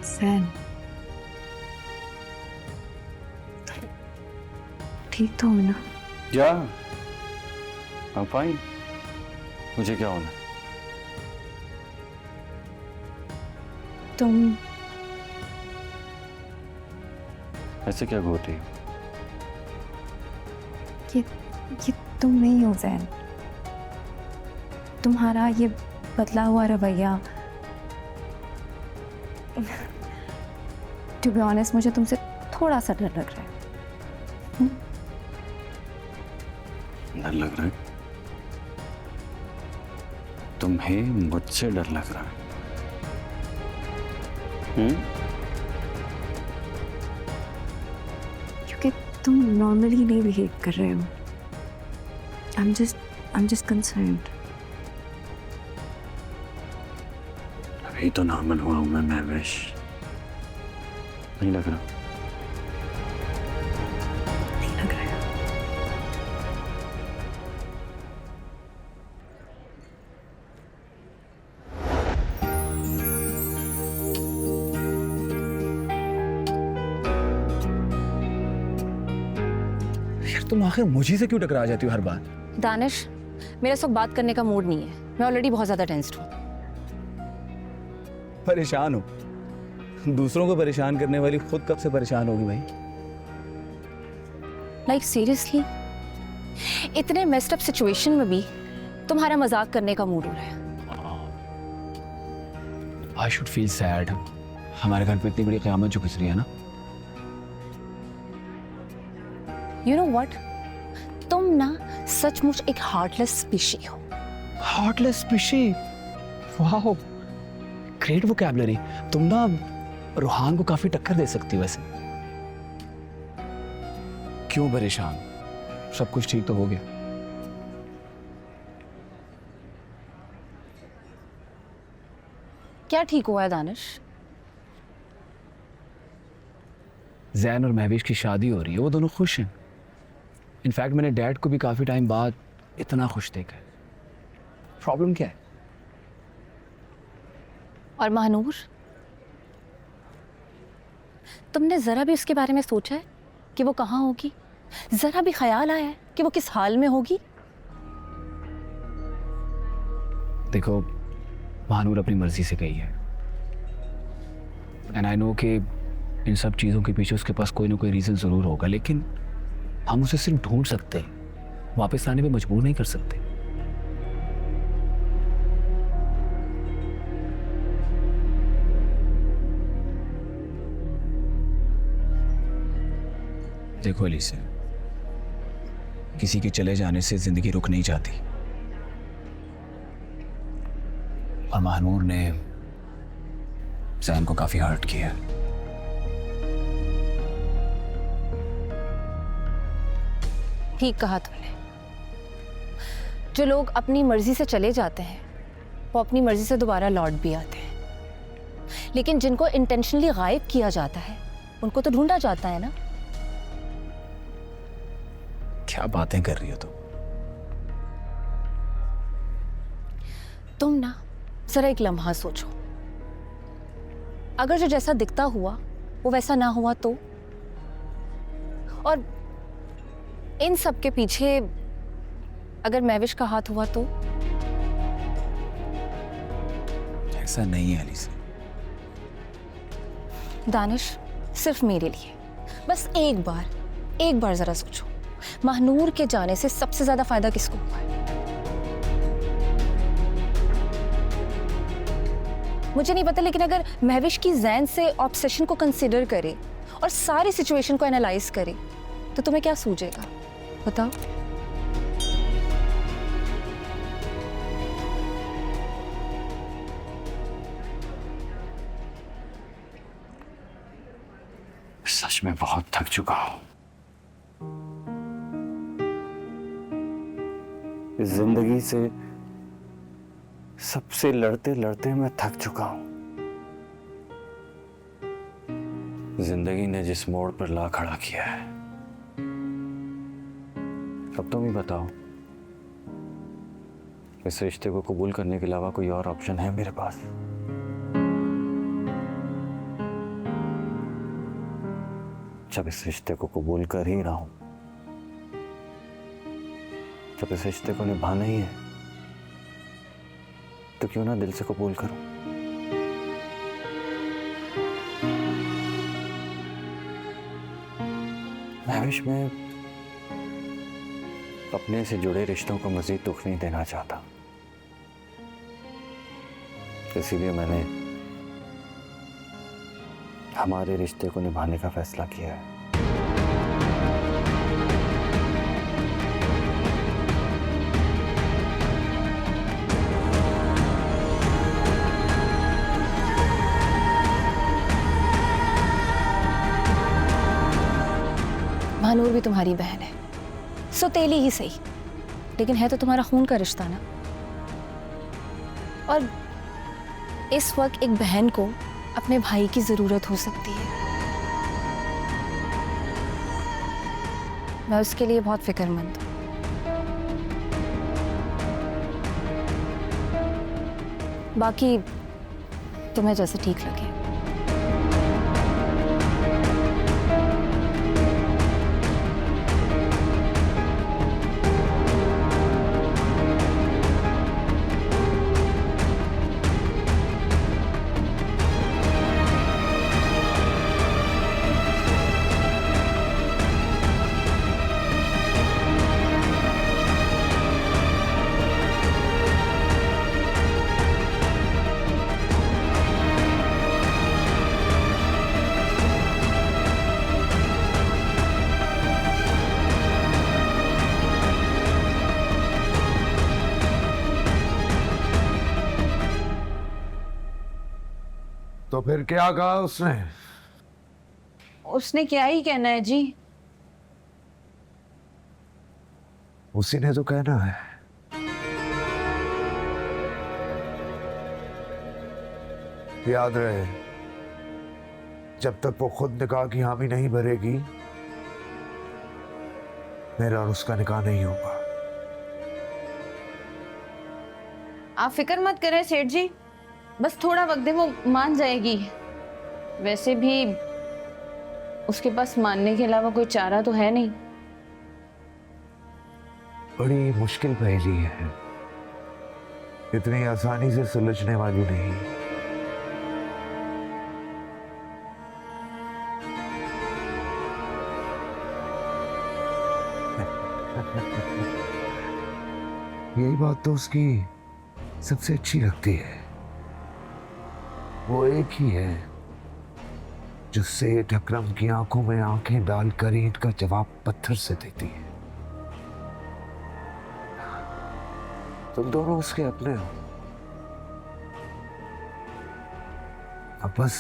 San, ठीक तो हो ना? या I'm fine. मुझे क्या होना? तुम ऐसे क्या घूर रही हो? ये तुम नहीं हो जैन। तुम्हारा ये बदला हुआ रवैया, टू बी ऑनेस्ट मुझे तुमसे थोड़ा सा डर लग रहा है। डर लग रहा है? तुम्हें मुझसे डर लग रहा है? क्योंकि तुम नॉर्मली नहीं बिहेव कर रहे हो। I'm just concerned. अभी तो नॉर्मल हुआ हूं मैं महवेश, नहीं लग रहा? नहीं लग रहा है। यार तुम आखिर मुझी से क्यों टकरा जाती हो हर बार? दानिश, मेरा इस वक्त बात करने का मूड नहीं है। मैं ऑलरेडी बहुत ज्यादा टेंस्ड हूँ। परेशान हो? दूसरों को परेशान करने वाली खुद कब से परेशान होगी भाई? लाइक सीरियसली, इतने मेस्ड अप सिचुएशन में भी तुम्हारा मजाक करने का मूड हो रहा है। I should feel sad. हमारे घर पे इतनी बड़ी क़यामत जो गुजरी है ना। यू नो व्हाट, तुम ना सचमुच एक हार्टलेस स्पीशी हो। Heartless species? Wow, great vocabulary. तुम ना रूहान को काफी टक्कर दे सकती हो वैसे। क्यों परेशान? सब कुछ ठीक तो हो गया? क्या ठीक हुआ है दानिश? जैन और महवेश की शादी हो रही है, वो दोनों खुश हैं। इनफैक्ट मैंने डैड को भी काफी टाइम बाद इतना खुश देखा है। प्रॉब्लम क्या है? और महानूर, तुमने जरा भी उसके बारे में सोचा है कि वो कहाँ होगी? जरा भी ख्याल आया है कि वो किस हाल में होगी? देखो, महानूर अपनी मर्जी से गई है, एंड आई नो कि इन सब चीज़ों के पीछे उसके पास कोई ना कोई रीज़न ज़रूर होगा, लेकिन हम उसे सिर्फ ढूंढ सकते हैं, वापस आने पे मजबूर नहीं कर सकते। देखो एलिसा, किसी के चले जाने से जिंदगी रुक नहीं जाती, और महानूर ने जैन को काफी हर्ट किया। ठीक कहा तुमने। जो लोग अपनी मर्जी से चले जाते हैं वो अपनी मर्जी से दोबारा लौट भी आते हैं, लेकिन जिनको इंटेंशनली गायब किया जाता है उनको तो ढूंढा जाता है ना। क्या बातें कर रही हो तुम ना जरा एक लम्हा सोचो, अगर जो जैसा दिखता हुआ वो वैसा ना हुआ तो? और इन सब के पीछे अगर महविश का हाथ हुआ तो? ऐसा नहीं है एलिसा। दानिश, सिर्फ मेरे लिए बस एक बार जरा सोचो, महानूर के जाने से सबसे ज्यादा फायदा किसको हुआ है? मुझे नहीं पता, लेकिन अगर महविश की जैन से ऑब्सेशन को कंसिडर करे और सारी सिचुएशन को एनालाइज करे तो तुम्हें क्या सूझेगा बताओ? सच में बहुत थक चुका हूं। इस जिंदगी से सबसे लड़ते लड़ते मैं थक चुका हूं। जिंदगी ने जिस मोड़ पर ला खड़ा किया है, अब तुम ही बताओ, इस रिश्ते को कबूल करने के अलावा कोई और ऑप्शन है मेरे पास? जब इस रिश्ते को कबूल कर ही रहा हूं, जब इस रिश्ते को निभाना ही है, तो क्यों ना दिल से कबूल करूं। महविश, मैं अपने से जुड़े रिश्तों को मजीद दुख नहीं देना चाहता, इसीलिए मैंने हमारे रिश्ते को निभाने का फैसला किया है। महानूर भी तुम्हारी बहन है, सौतेली ही सही, लेकिन है तो तुम्हारा खून का रिश्ता ना। और इस वक्त एक बहन को अपने भाई की जरूरत हो सकती है। मैं उसके लिए बहुत फिक्रमंद हूं। बाकी तुम्हें जैसे ठीक लगे। तो फिर क्या कहा उसने? उसने क्या ही कहना है जी। उसी ने तो कहना है। याद रहे, जब तक वो खुद निकाह की हामी नहीं भरेगी, मेरा और उसका निकाह नहीं होगा। आप फिक्र मत करें सेठ जी, बस थोड़ा वक्त दे, वो मान जाएगी। वैसे भी उसके पास मानने के अलावा कोई चारा तो है नहीं। बड़ी मुश्किल पहेली है, इतनी आसानी से सुलझने वाली नहीं। यही बात तो उसकी सबसे अच्छी लगती है। वो एक ही है जो सेठ अकरम की आंखों में आंखें डालकर ईंट का जवाब पत्थर से देती है। तुम दोनों उसके अपने हो। अब बस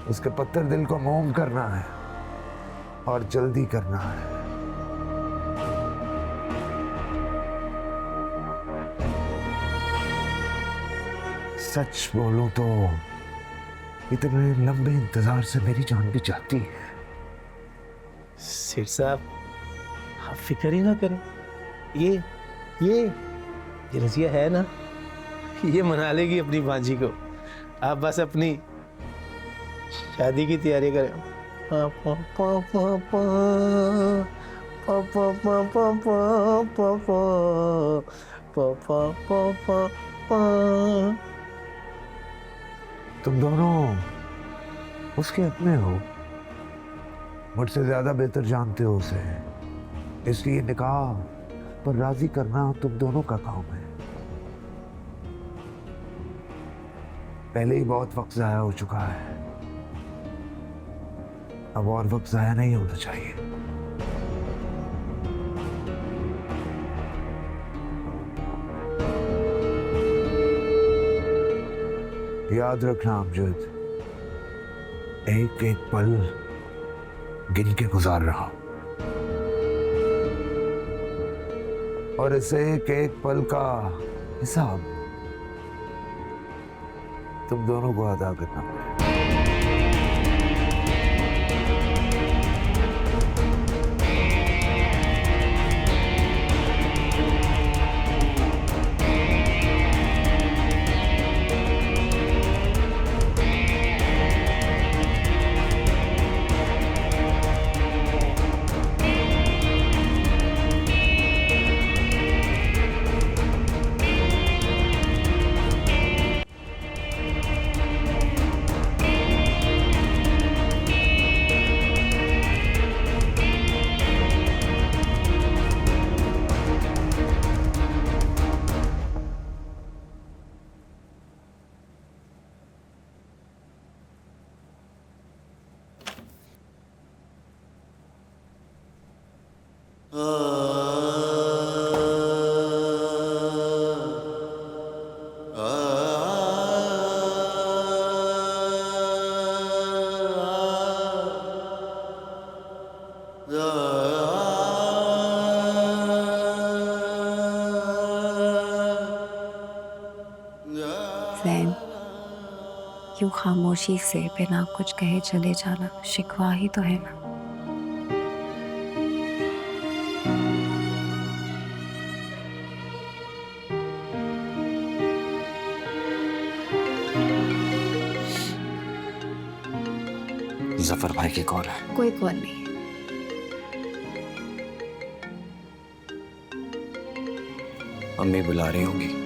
उसके पत्थर दिल को मोम करना है और जल्दी करना है। सच बोलूं तो इतने लंबे इंतजार से मेरी जान भी जाती है। सेठ साहब, आप फिक्र ही ना करें। ये रजिया है ना, ये मना लेगी अपनी भांजी को। आप बस अपनी शादी की तैयारी करें। तुम दोनों उसके अपने हो, मुझसे ज्यादा बेहतर जानते हो उसे, इसलिए निकाह पर राजी करना तुम दोनों का काम है। पहले ही बहुत वक्त जाया हो चुका है, अब और वक्त जाया नहीं होना चाहिए। याद रखना अमजद, एक एक पल गिन के गुजार रहा हूं, और इस एक एक पल का हिसाब तुम दोनों को अदा करना पड़ेगा। जैन, यूं खामोशी से बिना कुछ कहे चले जाना शिकवा ही तो है ना। जफर भाई की कॉल है। कोई कॉल नहीं। अम्मी बुला रही होंगी।